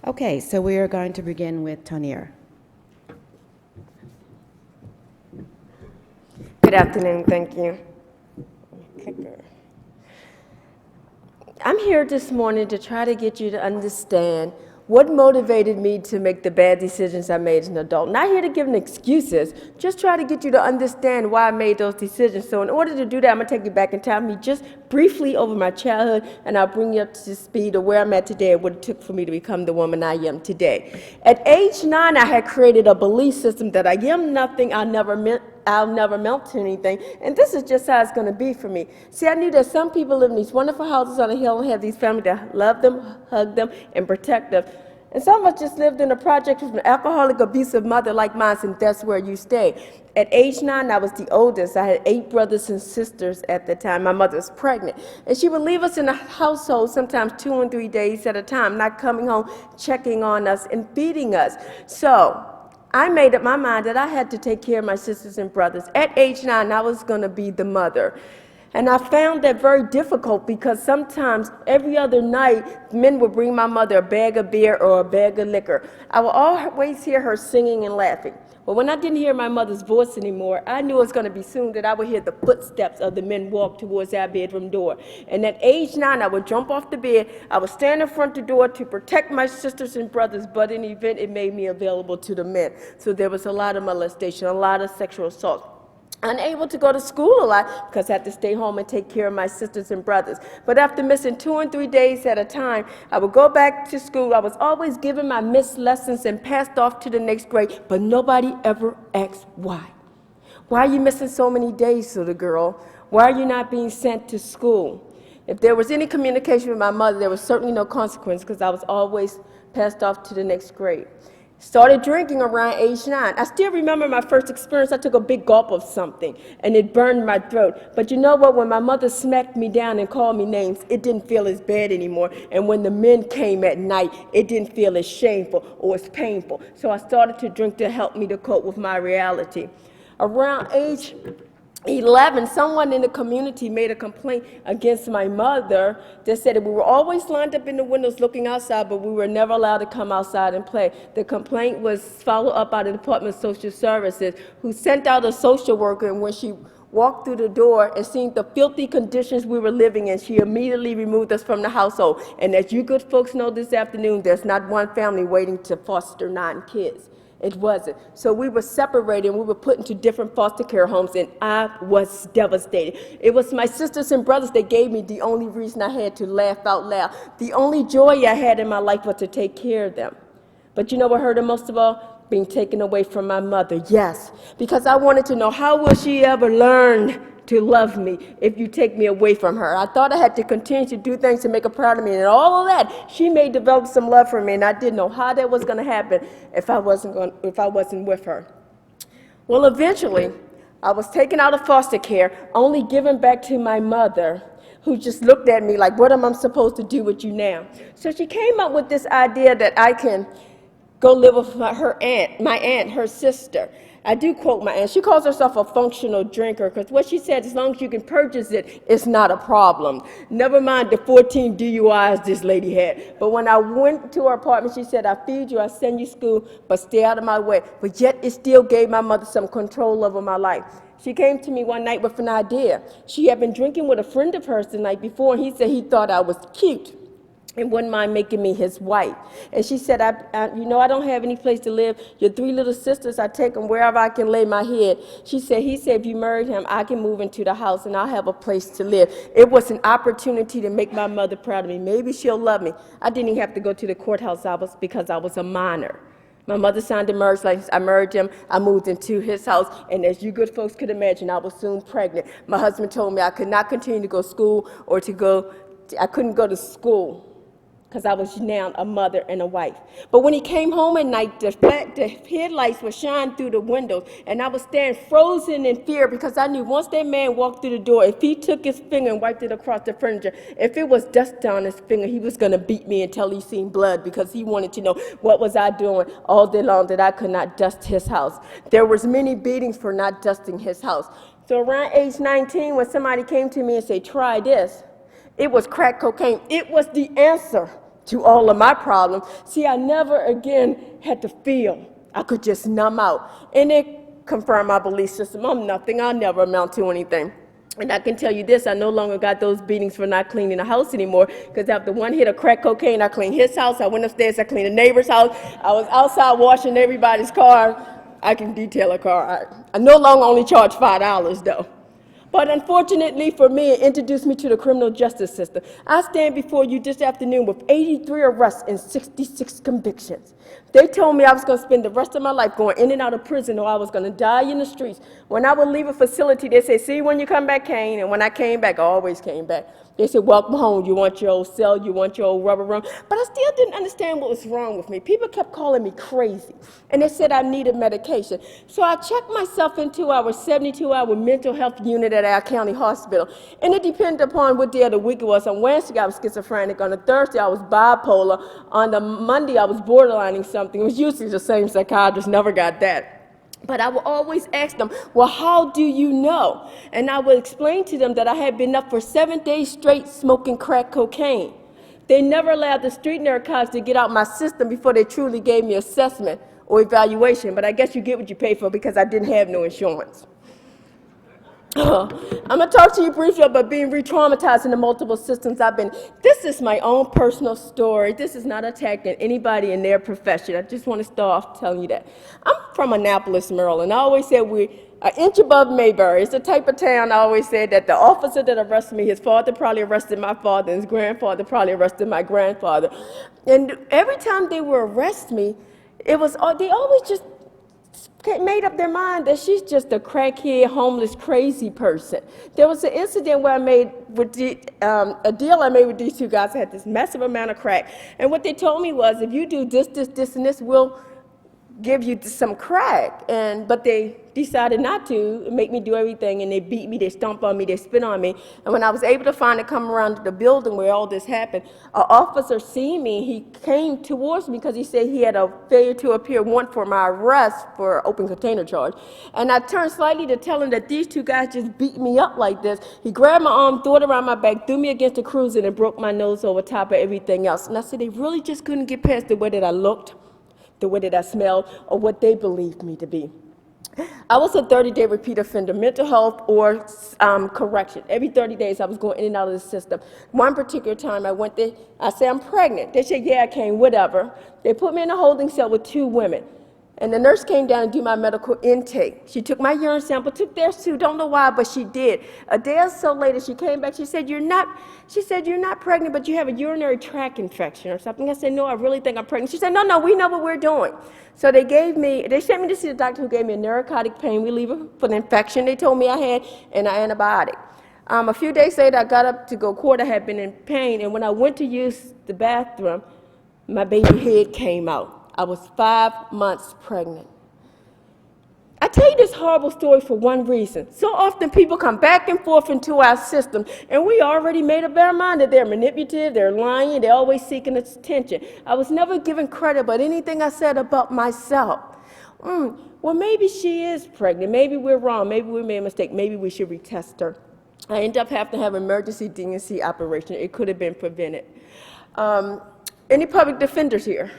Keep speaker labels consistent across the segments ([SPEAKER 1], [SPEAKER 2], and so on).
[SPEAKER 1] Okay, so we are going to begin with Tonier.
[SPEAKER 2] Good afternoon, thank you. I'm here this morning to try to get you to understand what motivated me to make the bad decisions I made as an adult. Not here to give them excuses, just try to get you to understand why I made those decisions. So in order to do that, I'm gonna take you back in time, me just briefly over my childhood, and I'll bring you up to speed of where I'm at today and what it took for me to become the woman I am today. At age 9, I had created a belief system that I am nothing, I'll never amount to anything, and this is just how it's going to be for me. See, I knew that some people live in these wonderful houses on a hill and have these families that love them, hug them, and protect them. And some of us just lived in a project with an alcoholic, abusive mother like mine, and that's where you stay. At age 9, I was the oldest. I had 8 brothers and sisters at the time. My mother was pregnant. And she would leave us in the household sometimes 2 and 3 days at a time, not coming home, checking on us, and feeding us. So I made up my mind that I had to take care of my sisters and brothers. At age 9, I was going to be the mother. And I found that very difficult because sometimes every other night, men would bring my mother a bag of beer or a bag of liquor. I would always hear her singing and laughing. But when I didn't hear my mother's voice anymore, I knew it was going to be soon that I would hear the footsteps of the men walk towards our bedroom door. And at age 9, I would jump off the bed. I would stand in front of the door to protect my sisters and brothers, but in the event, it made me available to the men. So there was a lot of molestation, a lot of sexual assault. Unable to go to school a lot because I had to stay home and take care of my sisters and brothers. But after missing 2 and 3 days at a time, I would go back to school. I was always given my missed lessons and passed off to the next grade, but nobody ever asked why. Why are you missing so many days, little girl? Why are you not being sent to school? If there was any communication with my mother, there was certainly no consequence because I was always passed off to the next grade. Started drinking around age 9. I still remember my first experience. I took a big gulp of something, and it burned my throat. But you know what? When my mother smacked me down and called me names, it didn't feel as bad anymore. And when the men came at night, it didn't feel as shameful or as painful. So I started to drink to help me to cope with my reality. Around age 11, someone in the community made a complaint against my mother that said that we were always lined up in the windows looking outside, but we were never allowed to come outside and play. The complaint was followed up by the Department of Social Services, who sent out a social worker, and when she walked through the door and seen the filthy conditions we were living in, she immediately removed us from the household. And as you good folks know this afternoon, there's not one family waiting to foster 9 kids. It wasn't. So we were separated and we were put into different foster care homes, and I was devastated. It was my sisters and brothers that gave me the only reason I had to laugh out loud. The only joy I had in my life was to take care of them. But you know what hurt her most of all? Being taken away from my mother. Yes, because I wanted to know, how will she ever learn to love me if you take me away from her? I thought I had to continue to do things to make her proud of me, and all of that, she may develop some love for me, and I didn't know how that was going to happen if I wasn't with her. Well, eventually, I was taken out of foster care, only given back to my mother, who just looked at me like, what am I supposed to do with you now? So she came up with this idea that I can go live with my aunt, her sister. I do quote my aunt. She calls herself a functional drinker because what she said, as long as you can purchase it, it's not a problem. Never mind the 14 DUIs this lady had. But when I went to her apartment, she said, I feed you, I send you to school, but stay out of my way. But yet it still gave my mother some control over my life. She came to me one night with an idea. She had been drinking with a friend of hers the night before, and he said he thought I was cute and wouldn't mind making me his wife. And she said, you know, I don't have any place to live. Your 3 little sisters, I take them wherever I can lay my head. He said, if you married him, I can move into the house and I'll have a place to live. It was an opportunity to make my mother proud of me. Maybe she'll love me. I didn't even have to go to the courthouse because I was a minor. My mother signed a marriage license. I married him. I moved into his house. And as you good folks could imagine, I was soon pregnant. My husband told me I could not continue to go to school I couldn't go to school, because I was now a mother and a wife. But when he came home at night, the headlights would shine through the windows, and I would stand frozen in fear because I knew once that man walked through the door, if he took his finger and wiped it across the furniture, if it was dust on his finger, he was going to beat me until he seen blood because he wanted to know what was I doing all day long that I could not dust his house. There was many beatings for not dusting his house. So around age 19, when somebody came to me and said, try this, it was crack cocaine. It was the answer to all of my problems. See, I never again had to feel. I could just numb out. And it confirmed my belief system. I'm nothing. I'll never amount to anything. And I can tell you this, I no longer got those beatings for not cleaning the house anymore, because after one hit of crack cocaine, I cleaned his house, I went upstairs, I cleaned the neighbor's house, I was outside washing everybody's car. I can detail a car. I no longer only charge $5 though. But unfortunately for me, it introduced me to the criminal justice system. I stand before you this afternoon with 83 arrests and 66 convictions. They told me I was going to spend the rest of my life going in and out of prison, or I was going to die in the streets. When I would leave a facility, they said, see when you come back, Cain. And when I came back, I always came back. They said, welcome home. You want your old cell, you want your old rubber room. But I still didn't understand what was wrong with me. People kept calling me crazy, and they said I needed medication. So I checked myself into our 72-hour mental health unit at our county hospital, and it depended upon what day of the week it was. On Wednesday, I was schizophrenic. On the Thursday, I was bipolar. On the Monday, I was borderlining something. It was usually the same psychiatrist, never got that. But I would always ask them, well, how do you know? And I would explain to them that I had been up for 7 days straight smoking crack cocaine. They never allowed the street narcotics to get out my system before they truly gave me assessment or evaluation. But I guess you get what you pay for, because I didn't have no insurance. I'm going to talk to you briefly about being re-traumatized in the multiple systems I've been. This is my own personal story. This is not attacking anybody in their profession. I just want to start off telling you that. I'm from Annapolis, Maryland. I always said we're an inch above Mayberry. It's the type of town I always said that the officer that arrested me, his father probably arrested my father, and his grandfather probably arrested my grandfather. And every time they would arrest me, they always just made up their mind that she's just a crackhead, homeless, crazy person. There was an incident where I made with a deal I made with these two guys. I had this massive amount of crack, and what they told me was, if you do this, this, this, and this, we'll give you some crack. But they decided not to, make me do everything, and they beat me, they stomped on me, they spit on me. And when I was able to finally come around to the building where all this happened, an officer seen me. He came towards me because he said he had a failure to appear warrant for my arrest for open container charge. And I turned slightly to tell him that these two guys just beat me up like this. He grabbed my arm, threw it around my back, threw me against the cruiser, and broke my nose over top of everything else. And I said they really just couldn't get past the way that I looked, the way that I smelled, or what they believed me to be. I was a 30-day repeat offender, mental health or correction. Every 30 days I was going in and out of the system. One particular time I went there, I said, I'm pregnant. They said, yeah, I came, whatever. They put me in a holding cell with 2 women. And the nurse came down and do my medical intake. She took my urine sample, took theirs too, don't know why, but she did. A day or so later, she came back, she said, you're not pregnant, but you have a urinary tract infection or something. I said, no, I really think I'm pregnant. She said, no, we know what we're doing. So they sent me to see the doctor who gave me a narcotic pain reliever for the infection they told me I had, and an antibiotic. A few days later, I got up to go court. I had been in pain, and when I went to use the bathroom, my baby head came out. I was 5 months pregnant. I tell you this horrible story for one reason. So often people come back and forth into our system, and we already made up our mind that they're manipulative, they're lying, they're always seeking attention. I was never given credit about anything I said about myself. Well, maybe she is pregnant. Maybe we're wrong. Maybe we made a mistake. Maybe we should retest her. I ended up having to have an emergency D&C operation. It could have been prevented. Any public defenders here?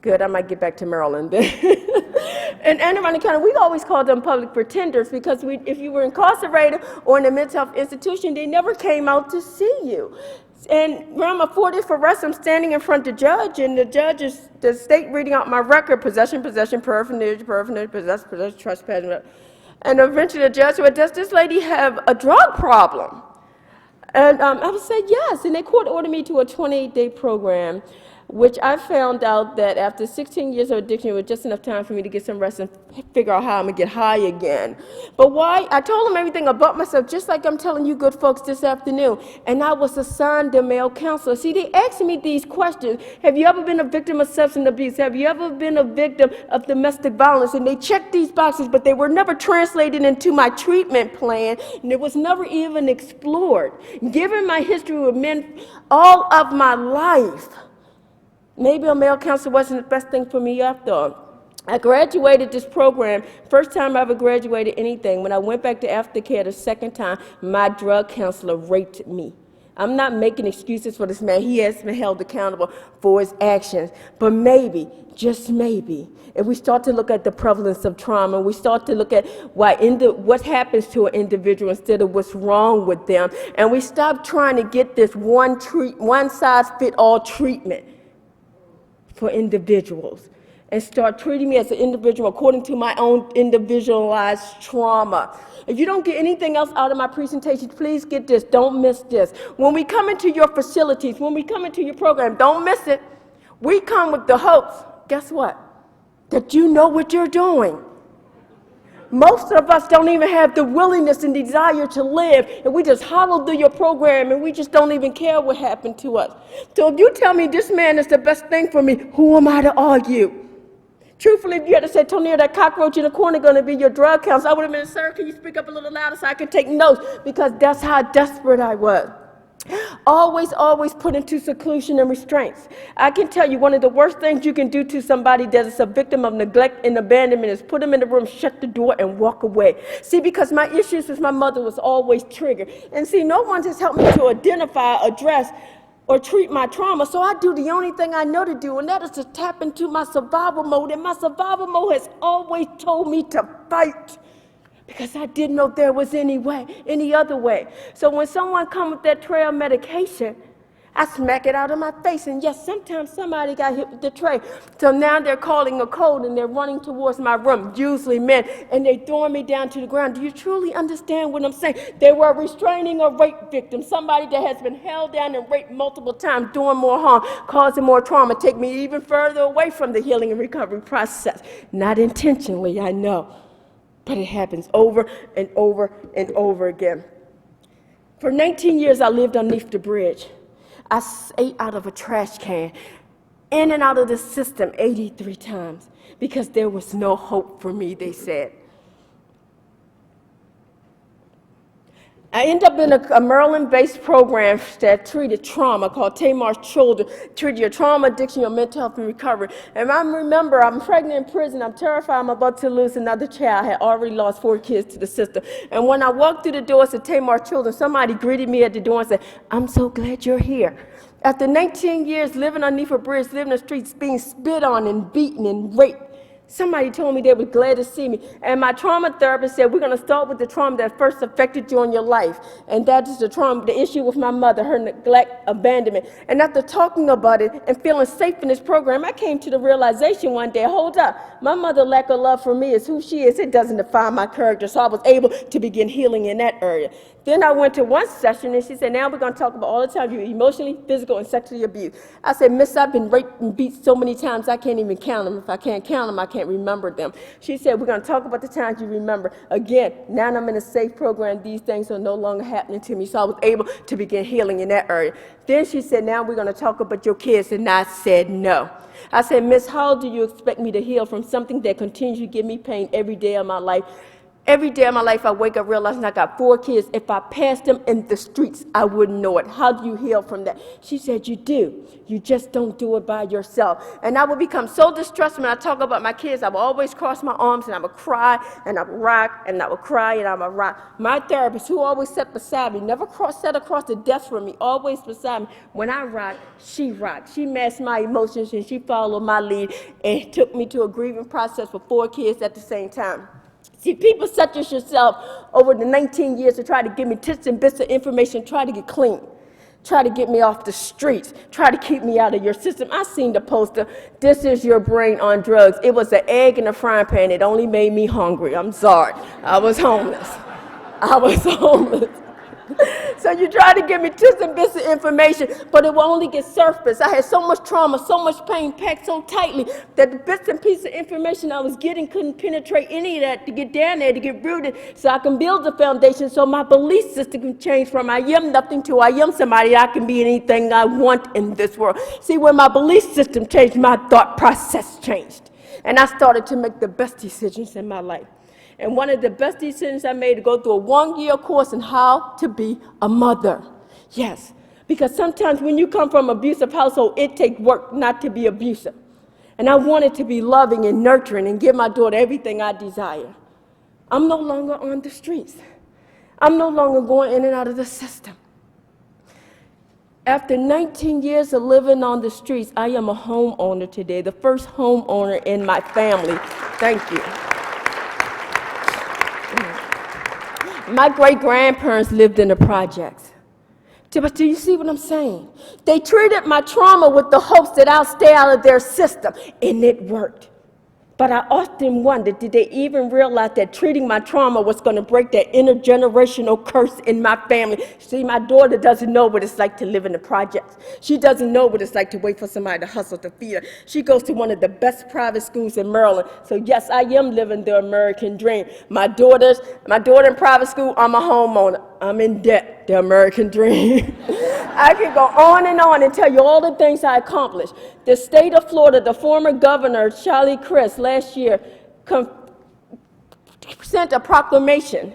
[SPEAKER 2] Good, I might get back to Maryland then. In Anne Arundel County, we always called them public pretenders because if you were incarcerated or in a mental health institution, they never came out to see you. And around my 40th arrest, I'm standing in front of the judge, and the judge is the state reading out my record, possession, paraphernalia, possession, trespass. And eventually the judge said, does this lady have a drug problem? And I would say yes, and they court ordered me to a 28-day program, which I found out that after 16 years of addiction, it was just enough time for me to get some rest and figure out how I'm going to get high again. But why? I told them everything about myself, just like I'm telling you good folks this afternoon. And I was assigned a male counselor. See, they asked me these questions. Have you ever been a victim of substance abuse? Have you ever been a victim of domestic violence? And they checked these boxes, but they were never translated into my treatment plan, and it was never even explored. Given my history with men all of my life, maybe a male counselor wasn't the best thing for me after all. I graduated this program, first time I ever graduated anything. When I went back to aftercare the second time, my drug counselor raped me. I'm not making excuses for this man. He has been held accountable for his actions. But maybe, just maybe, if we start to look at the prevalence of trauma, we start to look at what happens to an individual instead of what's wrong with them, and we stop trying to get this one-size-fits-all treatment for individuals, and start treating me as an individual according to my own individualized trauma. If you don't get anything else out of my presentation, please get this. Don't miss this. When we come into your facilities, when we come into your program, don't miss it. We come with the hopes, guess what? That you know what you're doing. Most of us don't even have the willingness and desire to live, and we just hollow through your program, and we just don't even care what happened to us. So if you tell me this man is the best thing for me, who am I to argue? Truthfully, if you had to say, Tonier, that cockroach in the corner going to be your drug counselor, I would have been, sir, can you speak up a little louder so I can take notes? Because that's how desperate I was. Always put into seclusion and restraints. I can tell you one of the worst things you can do to somebody that is a victim of neglect and abandonment is put them in the room, shut the door, and walk away. See, because my issues with my mother was always triggered. And see, no one has helped me to identify, address, or treat my trauma, so I do the only thing I know to do, and that is to tap into my survival mode. And my survival mode has always told me to fight, because I didn't know there was any other way. So when someone comes with that tray of medication, I smack it out of my face. And yes, sometimes somebody got hit with the tray. So now they're calling a code and they're running towards my room, usually men, and they're throwing me down to the ground. Do you truly understand what I'm saying? They were restraining a rape victim, somebody that has been held down and raped multiple times, doing more harm, causing more trauma, take me even further away from the healing and recovery process. Not intentionally, I know, but it happens over and over and over again. For 19 years, I lived underneath the bridge. I ate out of a trash can, in and out of the system 83 times, because there was no hope for me, they said. I ended up in a Maryland-based program that treated trauma called Tonier Cain, treated your trauma, addiction, your mental health, and recovery. And I remember I'm pregnant in prison. I'm terrified I'm about to lose another child. I had already lost 4 kids to the system. And when I walked through the doors of Tonier Cain, somebody greeted me at the door and said, "I'm so glad you're here." After 19 years living underneath a bridge, living in the streets, being spit on and beaten and raped, somebody told me they were glad to see me. And my trauma therapist said, we're going to start with the trauma that first affected you in your life. And that is the trauma, the issue with my mother, her neglect, abandonment. And after talking about it and feeling safe in this program, I came to the realization one day, hold up, my mother's lack of love for me is who she is. It doesn't define my character. So I was able to begin healing in that area. Then I went to one session, and she said, now we're going to talk about all the time you're emotionally, physical, and sexually abused. I said, Miss, I've been raped and beat so many times, I can't even count them. If I can't count them, I can't remember them. She said, we're going to talk about the times you remember. Again, now I'm in a safe program. These things are no longer happening to me. So I was able to begin healing in that area. Then she said, now we're going to talk about your kids. And I said, no. I said, Miss, how do you expect me to heal from something that continues to give me pain every day of my life? Every day of my life, I wake up realizing I got 4 kids. If I passed them in the streets, I wouldn't know it. How do you heal from that? She said, you do. You just don't do it by yourself. And I would become so distressed when I talk about my kids. I would always cross my arms, and I would cry, and I would rock, and I would cry, and I would rock. My therapist, who always sat beside me, never sat across the desk from me, always beside me. When I rocked, she rocked. She matched my emotions, and she followed my lead, and took me to a grieving process for 4 kids at the same time. See, people such as yourself over the 19 years to try to give me tidbits and bits of information, try to get clean, try to get me off the streets, try to keep me out of your system. I seen the poster, this is your brain on drugs. It was an egg in a frying pan. It only made me hungry. I'm sorry. I was homeless. I was homeless. So you try to give me tidbits and bits of information, but it will only get surface. I had so much trauma, so much pain packed so tightly that the bits and pieces of information I was getting couldn't penetrate any of that to get down there, to get rooted, so I can build the foundation so my belief system can change from I am nothing to I am somebody. I can be anything I want in this world. See, when my belief system changed, my thought process changed. And I started to make the best decisions in my life. And one of the best decisions I made to go through a 1-year course on how to be a mother. Yes, because sometimes when you come from an abusive household, it takes work not to be abusive. And I wanted to be loving and nurturing and give my daughter everything I desire. I'm no longer on the streets. I'm no longer going in and out of the system. After 19 years of living on the streets, I am a homeowner today, the first homeowner in my family. Thank you. My great-grandparents lived in the projects. But do you see what I'm saying? They treated my trauma with the hopes that I'll stay out of their system, and it worked. But I often wonder, did they even realize that treating my trauma was going to break that intergenerational curse in my family? See, my daughter doesn't know what it's like to live in the projects. She doesn't know what it's like to wait for somebody to hustle to feed her. She goes to one of the best private schools in Maryland. So yes, I am living the American dream. My daughter in private school, I'm a homeowner. I'm in debt, the American dream. I can go on and tell you all the things I accomplished. The state of Florida, the former governor, Charlie Crist, last year sent a proclamation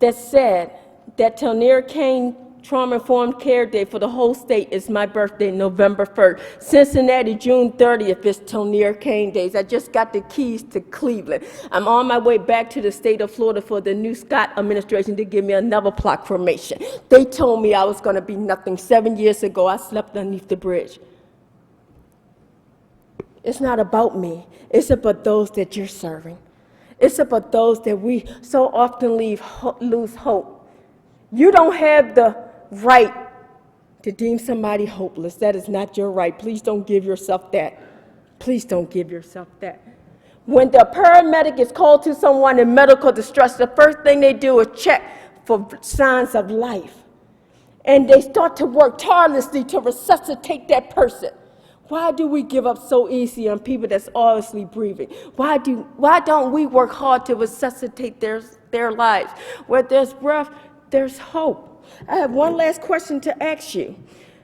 [SPEAKER 2] that said that Tonier Cain Trauma-Informed Care Day for the whole state is my birthday, November 1st. Cincinnati, June 30th is Tonier Cain Days. I just got the keys to Cleveland. I'm on my way back to the state of Florida for the new Scott administration to give me another proclamation. They told me I was going to be nothing. 7 years ago, I slept underneath the bridge. It's not about me. It's about those that you're serving. It's about those that we so often lose hope. You don't have the right to deem somebody hopeless. That is not your right. Please don't give yourself that. Please don't give yourself that. When the paramedic is called to someone in medical distress, the first thing they do is check for signs of life. And they start to work tirelessly to resuscitate that person. Why do we give up so easy on people that's obviously breathing? Why don't we work hard to resuscitate their lives? Where there's breath, there's hope. I have one last question to ask you,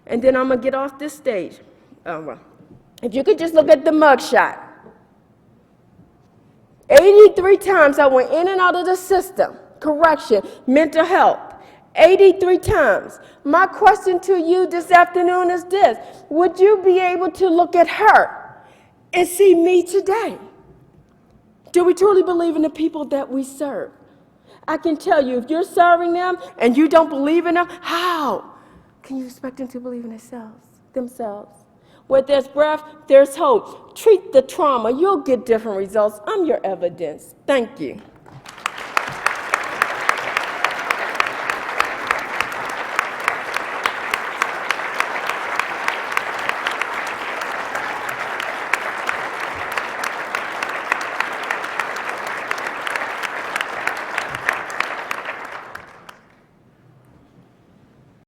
[SPEAKER 2] and then I'm going to get off this stage. If you could just look at the mugshot. 83 times I went in and out of the system. Correction, mental health. 83 times. My question to you this afternoon is this. Would you be able to look at her and see me today? Do we truly believe in the people that we serve? I can tell you, if you're serving them and you don't believe in them, how can you expect them to believe in themselves? Where there's breath, there's hope. Treat the trauma. You'll get different results. I'm your evidence. Thank you.